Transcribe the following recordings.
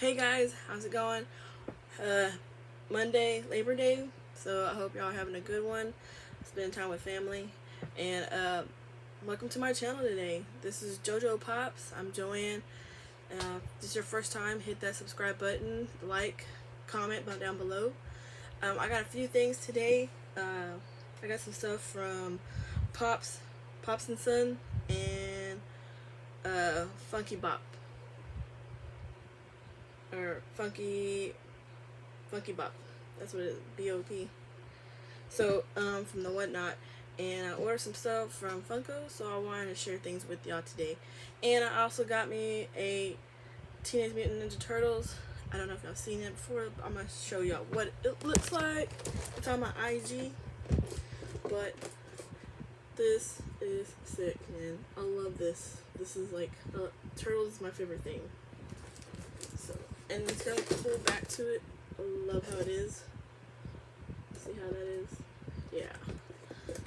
Hey guys, how's it going? Monday, Labor Day, so I hope y'all are having a good one. Spending time with family, and welcome to my channel today. This is JoJo Pops. I'm Joanne. If this is your first time, hit that subscribe button, like, comment down below. I got a few things today. I got some stuff from Pops and Son, and Funky Bop. Or Funky Bop. That's what it is. B-O-P. So, from the Whatnot. And I ordered some stuff from Funko, so I wanted to share things with y'all today. And I also got me a Teenage Mutant Ninja Turtles. I don't know if y'all seen it before, but I'm going to show y'all what it looks like. It's on my IG. But this is sick, man. I love this. This is like, Turtles is my favorite thing. So, and it's got a cool back to it. I love how it is. See how that is? Yeah.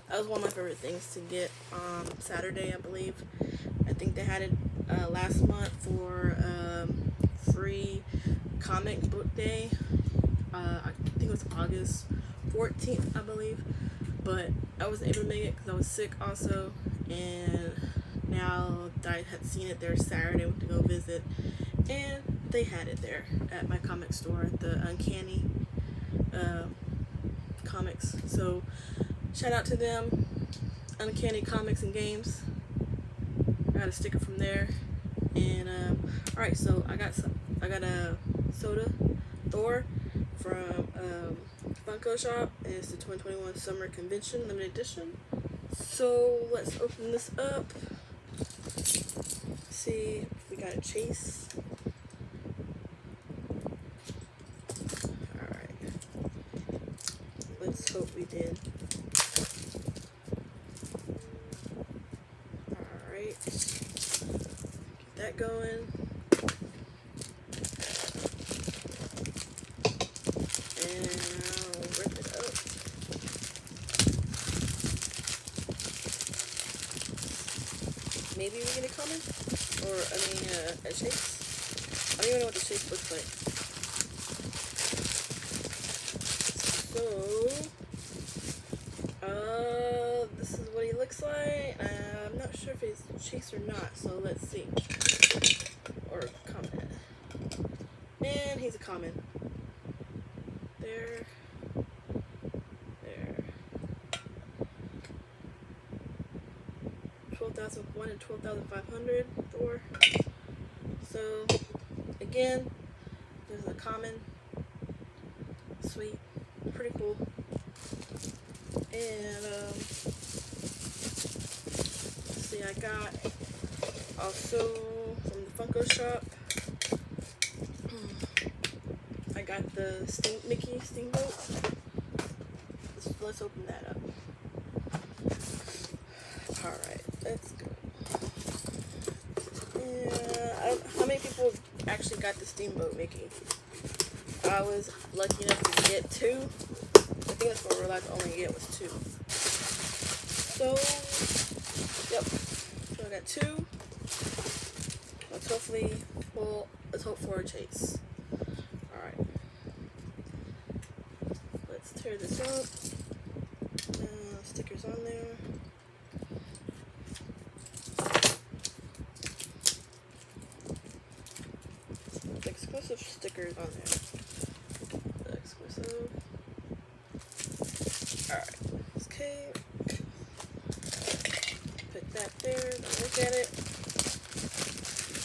That was one of my favorite things to get on Saturday, I believe. I think they had it last month for free comic book day. I think it was August 14th, I believe. But I wasn't able to make it because I was sick also. And now that I had seen it there Saturday, I went to go visit. And they had it there at my comic store, the Uncanny Comics. So shout out to them, Uncanny Comics and Games. I got a sticker from there. And alright, so I got a soda, Thor, from Funko Shop. And it's the 2021 Summer Convention Limited Edition. So let's open this up. See if we got a chase. Let's hope we did. Alright. Get that going. And I'll rip it up. Maybe we get a comment? Or, a chase? I don't even know what the chase looks like. So, this is what he looks like. I'm not sure if he's chase or not, so let's see. Or comment. And he's a common. There. 12,001 and 12,500 for. So, again, there's a common. Sweet. Pretty cool. And let's see, I got also from the Funko Shop, I got the Mickey Steamboat. Let's open that up. Alright, let's go. And how many people actually got the Steamboat Mickey? I was lucky enough to get two. I think that's what we're allowed to only get was two. So, yep. So I got two. Let's hope for a chase. Alright. Let's tear this up. Stickers on there. Exclusive stickers on there. Exclusive. Alright. Okay. Put that there. Don't look at it.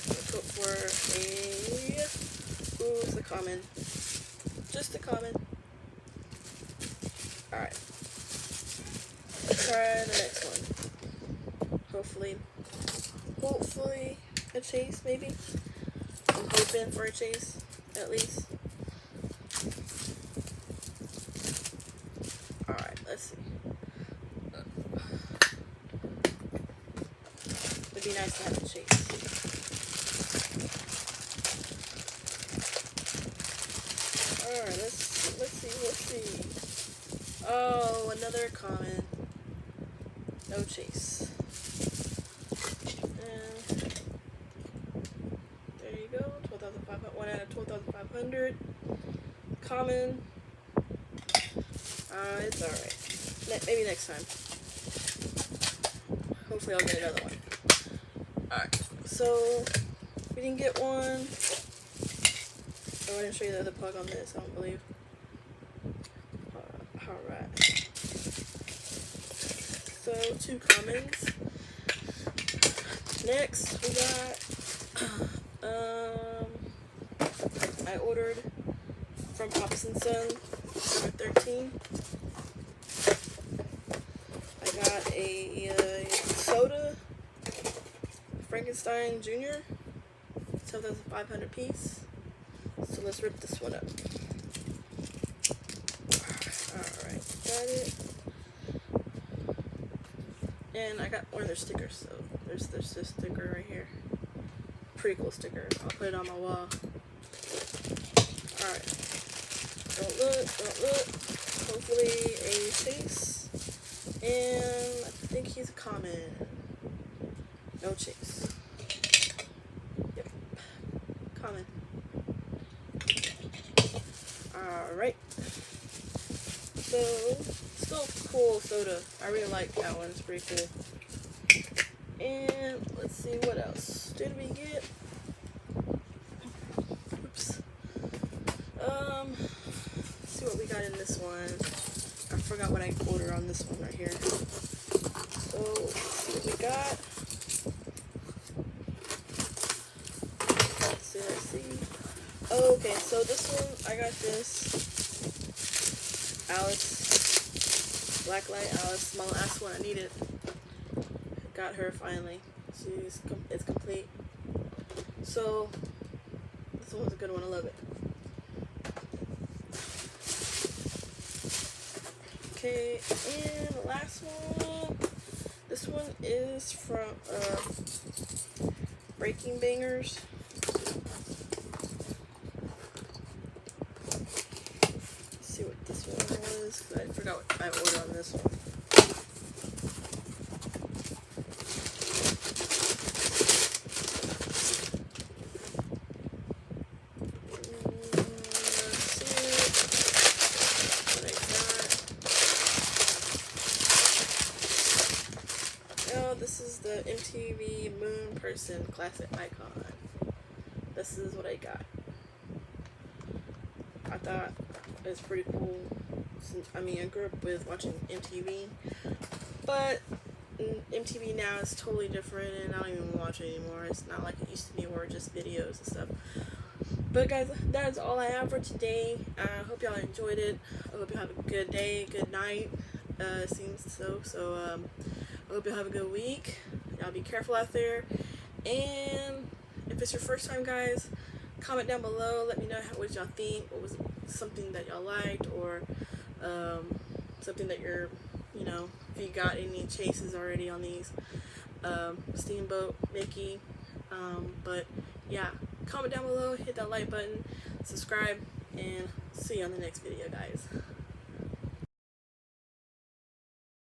Let's hope for a. Ooh, it's a common. Just a common. Alright. Let's try the next one. Hopefully a chase, maybe. I'm hoping for a chase, at least. Alright, let's see. It'd be nice to have a chase. Alright, let's see. Oh, another common. No chase. And there you go, 12,500, 1 out of 12,500. Common. It's alright. Maybe next time. Hopefully I'll get another one. Alright, so we didn't get one. Oh, I didn't show you the other plug on this, I don't believe. Alright. So, 2 commons. Next, we got, I ordered from Pops & Son, number 13. I got a soda, Frankenstein Jr., 7,500 piece. So let's rip this one up. Alright, got it. And I got one of their stickers, so there's this sticker right here. Pretty cool sticker. I'll put it on my wall. Alright. Don't look. Hopefully a chase. And I think he's a common. No chase. Yep. Common. Alright. So, still cool soda. I really like that one. It's pretty cool. And let's see what else did we get. Oops. Let's see what we got in this one. I forgot what I ordered on this one right here. So let's see what we got. Let's see. Oh, okay, so this one I got this Alice. Blacklight Alice, my last one I needed. Got her finally. It's complete. So this one's a good one. I love it. Okay, and the last one. This one is from Breaking Bangers. Let's see what this one was. I forgot what I ordered on this one. This is the MTV Moon Person Classic Icon. This is what I got. I thought it was pretty cool. Since, I grew up with watching MTV, but MTV now is totally different, and I don't even watch it anymore. It's not like it used to be where just videos and stuff. But guys, that is all I have for today. I hope y'all enjoyed it. I hope you have a good day, good night. It seems so. I hope you have a good week. Y'all be careful out there. And if it's your first time, guys, comment down below. Let me know what y'all think. What was something that y'all liked, or something that you're, if you got any chases already on these. Steamboat, Mickey. But yeah, comment down below. Hit that like button. Subscribe. And see you on the next video, guys.